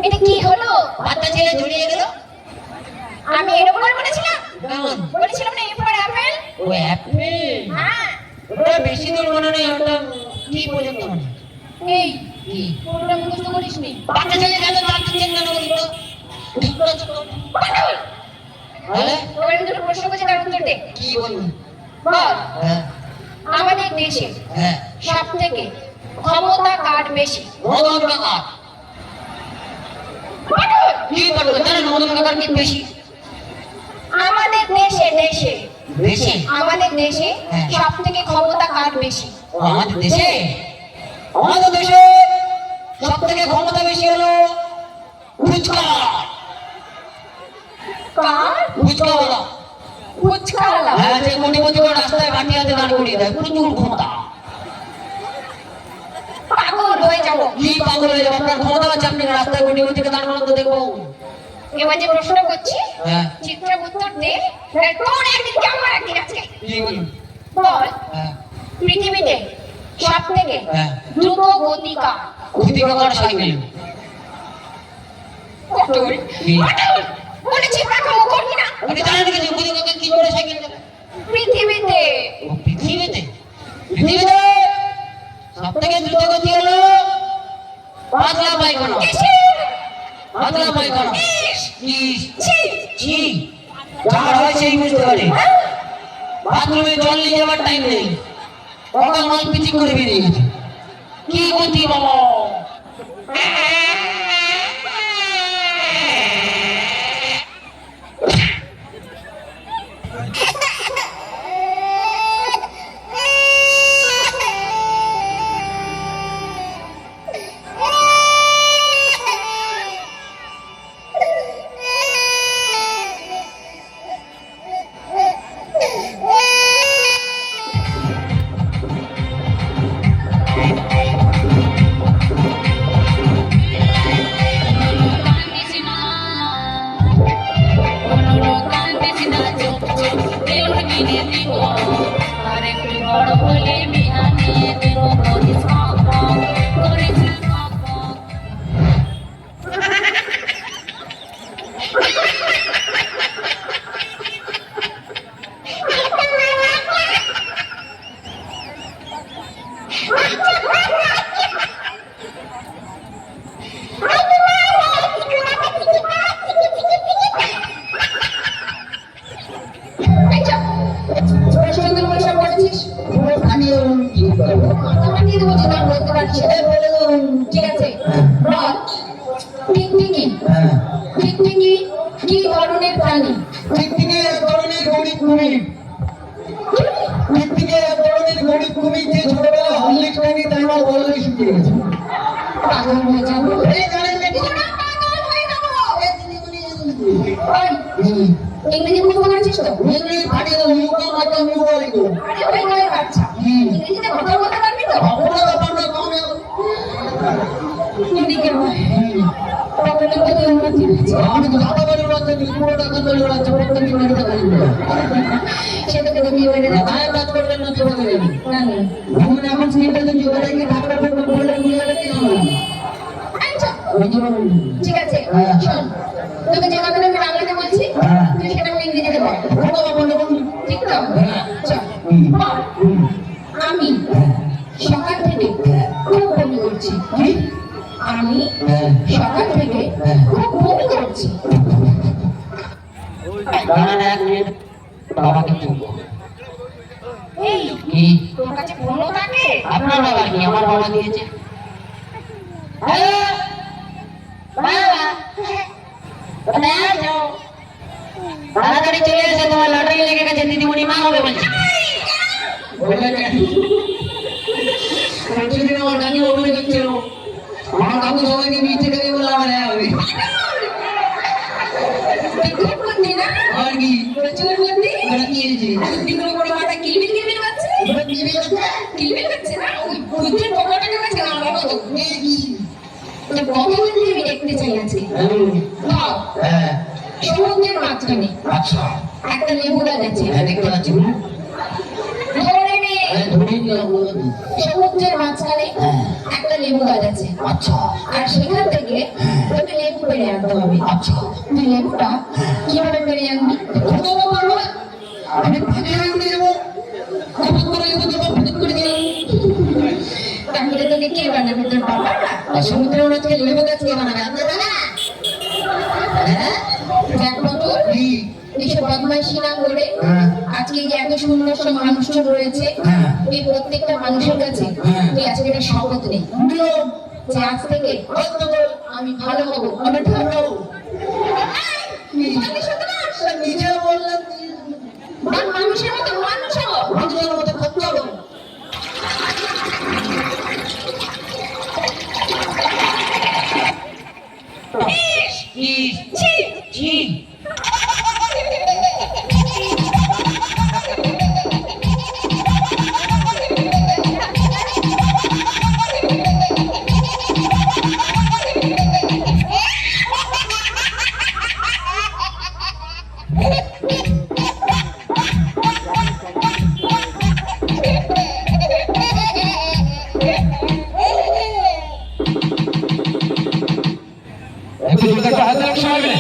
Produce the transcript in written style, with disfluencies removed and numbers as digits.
এটা কি হলো? বাচ্চা ছেলে জড়িয়ে গেল। আমি এর উপর বলেছিলাম বলেছিলাম না এরপর অ্যাপেল। ও অ্যাপেল, হ্যাঁ ওটা বেশি দূর মনে নেই, ওটা কি পর্যন্ত মনে হয়? এই কি পুরোটা মুখস্থ করিসনি? বাচ্চা ছেলে গেল তার তো চিন্তা না বলতো ঠিক করেছো তো? হ্যাঁ তোর দুটো প্রশ্ন করছি তার উত্তর দে। কি বলবো? বল হ্যাঁ আমাদের দেশে হ্যাঁ সব থেকে ক্ষমতা কার বেশি? মদন কাকা। কি বলবো জানেন মদন কাকার কি বেশি? আমাদের দেশে দেশে দেশে আমাদের দেশে হ্যাঁ। সব থেকে ক্ষমতা কার বেশি? ও, আমাদের দেশে সব থেকে ক্ষমতা বেশি হলো ফুচকা কার? ফুচকাওয়ালা। ফুচকাওয়ালা। হ্যাঁ যে কোটিপতি করে রাস্তায় বাটি হাতে দাঁড় করিয়ে দেয়, প্রচুর ক্ষমতা। পাগল হয়ে যাবো। কি পাগল হয়ে যাবে? আপনার ক্ষমতা আছে, আপনি রাস্তায় কোটিপতিকে দাঁড় করান তো দেখবো। এবার যে প্রশ্ন করছি হ্যাঁ চিত্রের উত্তর দে। তোর একদিন কি আমার একদিন আজকে। কি বলুন? বল হ্যাঁ পৃথিবীতে সব থেকে হ্যাঁ দ্রুত গতি কার? ক্ষতি কাকার সাইকেল। পটল। কি? পটল। বলেছি পাকামো করবি না। আপনি জানেন কি যে ক্ষতি কাকা কি করে সাইকেল চালায়? পৃথিবীতে ও, পৃথিবীতে পৃথিবীতে সব থেকে দ্রুত গতি হলো পাতলা পায়খানা। কিসের? পাতলা পায়খানা। ইস, ছি। ছি, যার হয় সেই বুঝতে পারে। বাথরুমে জল নিয়ে যাওয়ার টাইম নেই, অকাল মাল পিচিং করে বেরিয়ে গেছে। কি গতি বাবা! সুন্দর পয়সা পড়েছিস। আমার দিয়ে দেবো যেটা বলতে পারছি। ঠিক আছে বল টিকটিকি টিকটিকি কি ধরনের প্রাণী? টিকটিকি এক ধরনের গরিব কুমির। টিকটিকি এক ধরনের গরিব কুমির, যে ছোটবেলা হরলিক্স খায়নি তাই আমার গলায় শুকিয়ে গেছে। পাগল হয়ে যাবো। এই জানেন না? পুরো পাগল হয়ে যাবো। ওই, ইংরেজি মুখস্থ করেছিস তো? ইংলিশ ফাটিয়ে দেবো, মুখে মাথা মুখ বলে গো। আরে ওই ওই বাচ্চা ইংরেজিতে কথা বলতে পারবি তো? কোনো ব্যাপার না, কমে এদিকে আয়। পাগলের মতো উন্নতি হয়েছে। আমি তো দাদা বাড়ির বাচ্চা, পুরো টাকা তৈরি বাচ্চা, প্রত্যেকদিন বাড়ি টাকা দিবে। সে তোকে তো বিয়ে করে দেবে। গায়ে কাজ করবেন না, ছোট করে না না ভ্রমণ এখন সিনেটা দিন জোগাড় গিয়ে ঢাকা করবেন, বলে নিয়ে যাবে কি হবে? আচ্ছা ওই যে বলুন। ঠিক আছে হ্যাঁ। শোন তোকে যে কথাটা আমি বাংলাতে বলছি হ্যাঁ। তুই সেটা আমি ইংরেজিতে বল। কোনো ব্যাপার না, বলুন। ঠিক তো? হ্যাঁ। চল বল আমি সকাল থেকে খুব বমি করছি। আমি সকাল থেকে খুব বমি করছি। দাঁড়ান এক মিনিট, বাবাকে তুলবো। এই কি? তোর কাছে ফোনও থাকে? আপনার বাবা কি? আমার বাবা দিয়েছে। হ্যালো বাবা, কোথায় আছো? তাড়াতাড়ি চলে এসো, তোমার লটারি লেগে গেছে, দিদিমণি মা হবে বলছে। বললে কেন? প্রতিদিন আমার কাকি অভিনয় করছিল, আমার কাকু সবাইকে মিথ্যে করে বলে আমার হ্যাঁ হবে। তুই খুব বুদ্ধি না? আর কি? প্রচুর বুদ্ধি। ওরা কি এনেছে? বুদ্ধিগুলো করে মাথা কিলবিল কিলবিল করছে। ওরা কি এনেছে? কিলবিল করছে না? ওই বুদ্ধির পোকাটাকে কাছে না বাবা তো। এই কি? তো কত বুদ্ধি আমি দেখতে চাই আজকে। ভাব হ্যাঁ, সমুদ্রের মাঝখানে আচ্ছা, একটা লেবু গাছ আছে। হ্যাঁ দেখতে পাচ্ছি। ধরে নে। সমুদ্রের মাঝখানে হ্যাঁ। একটা লেবু গাছ আছে, আচ্ছা আর সেখান থেকে তোকে লেবু পেরে আনতে হবে। আচ্ছা তুই লেবুটা কিভাবে পেরে আনবি? আমি ফাঁকে উঠে যাবো খবর করে লেবু দেবো ফিট করে দিলাম তাহলে তোকে কে বানাবে? তোর বাবা? আর সমুদ্রের মাঝে লেবু গাছ কে বানাবে আপনারা হ্যাঁ দেখ মধুর, কি? এইসব বদমাইশি না করে হ্যাঁ। আজকে যে এত সুন্দর সব মানুষজন রয়েছে, হ্যাঁ। তুই প্রত্যেকটা মানুষের কাছে হ্যাঁ। তুই আজকে একটা শপথ নে নিয়ম যে আজ থেকে আমি ভালো হবো, আমি ভালো মানুষের মতো মানুষ হবো। নিজে বললাম মানুষের মতো মানুষ হবো। মানুষের মতো করতে হবে একটু হাত রাখতে হবে।